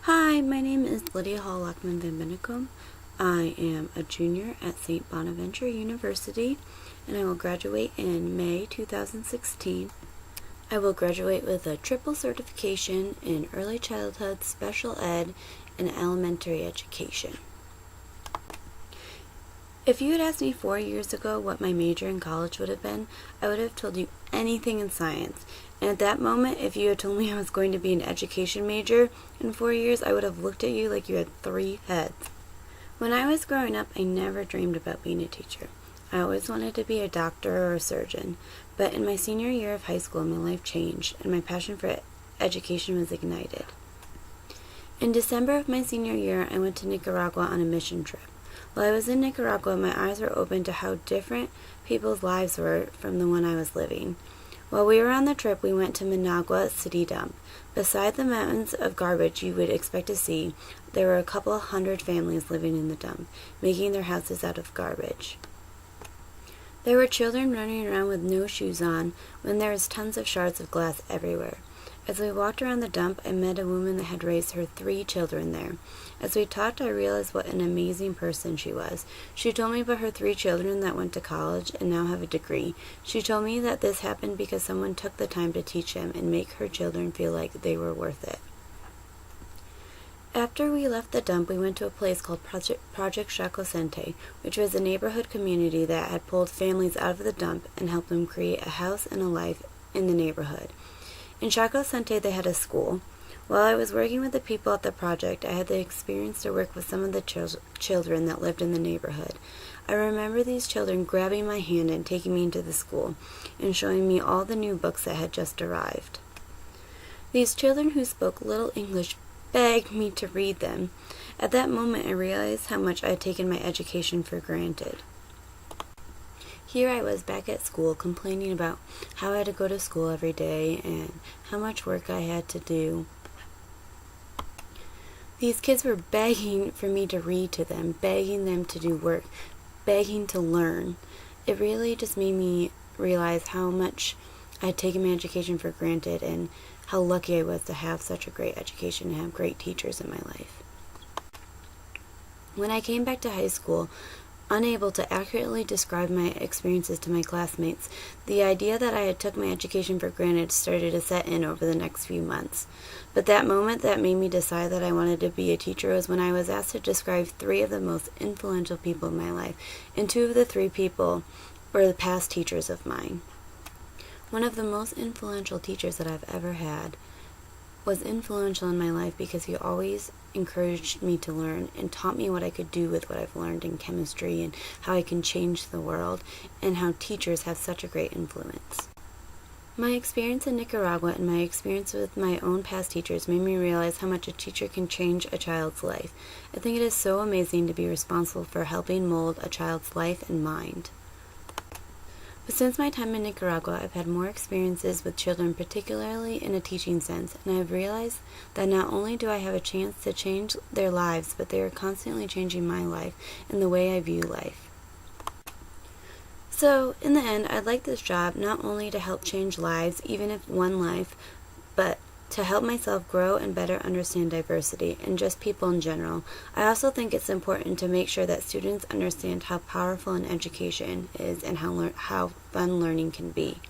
Hi, my name is Lydia Hall-Lochmann van Bennekom. I am a junior at St. Bonaventure University, and I will graduate in May 2016. I will graduate with a triple certification in early childhood, special ed, and elementary education. If you had asked me 4 years ago what my major in college would have been, I would have told you anything in science. And at that moment, if you had told me I was going to be an education major in 4 years, I would have looked at you like you had 3 heads. When I was growing up, I never dreamed about being a teacher. I always wanted to be a doctor or a surgeon. But in my senior year of high school, my life changed, and my passion for education was ignited. In December of my senior year, I went to Nicaragua on a mission trip. While I was in Nicaragua, my eyes were opened to how different people's lives were from the one I was living. While we were on the trip, we went to Managua City Dump. Beside the mountains of garbage you would expect to see, there were a couple hundred families living in the dump, making their houses out of garbage. There were children running around with no shoes on, when there was tons of shards of glass everywhere. As we walked around the dump, I met a woman that had raised her 3 children there. As we talked, I realized what an amazing person she was. She told me about her 3 children that went to college and now have a degree. She told me that this happened because someone took the time to teach them and make her children feel like they were worth it. After we left the dump, we went to a place called Project Chacosente, which was a neighborhood community that had pulled families out of the dump and helped them create a house and a life in the neighborhood. In Chacosente, they had a school. While I was working with the people at the project, I had the experience to work with some of the children that lived in the neighborhood. I remember these children grabbing my hand and taking me into the school and showing me all the new books that had just arrived. These children who spoke little English begged me to read them. At that moment, I realized how much I had taken my education for granted. Here I was back at school complaining about how I had to go to school every day and how much work I had to do. These kids were begging for me to read to them, begging them to do work, begging to learn. It really just made me realize how much I had taken my education for granted and how lucky I was to have such a great education and have great teachers in my life. When I came back to high school, unable to accurately describe my experiences to my classmates, the idea that I had took my education for granted started to set in over the next few months. But that moment that made me decide that I wanted to be a teacher was when I was asked to describe 3 of the most influential people in my life, and 2 of the 3 people were the past teachers of mine. One of the most influential teachers that I've ever had was influential in my life because he always encouraged me to learn and taught me what I could do with what I've learned in chemistry and how I can change the world and how teachers have such a great influence. My experience in Nicaragua and my experience with my own past teachers made me realize how much a teacher can change a child's life. I think it is so amazing to be responsible for helping mold a child's life and mind. But since my time in Nicaragua, I've had more experiences with children, particularly in a teaching sense, and I've realized that not only do I have a chance to change their lives, but they are constantly changing my life and the way I view life. So, in the end, I'd like this job not only to help change lives, even if one life, but to help myself grow and better understand diversity and just people in general. I also think it's important to make sure that students understand how powerful an education is and how fun learning can be.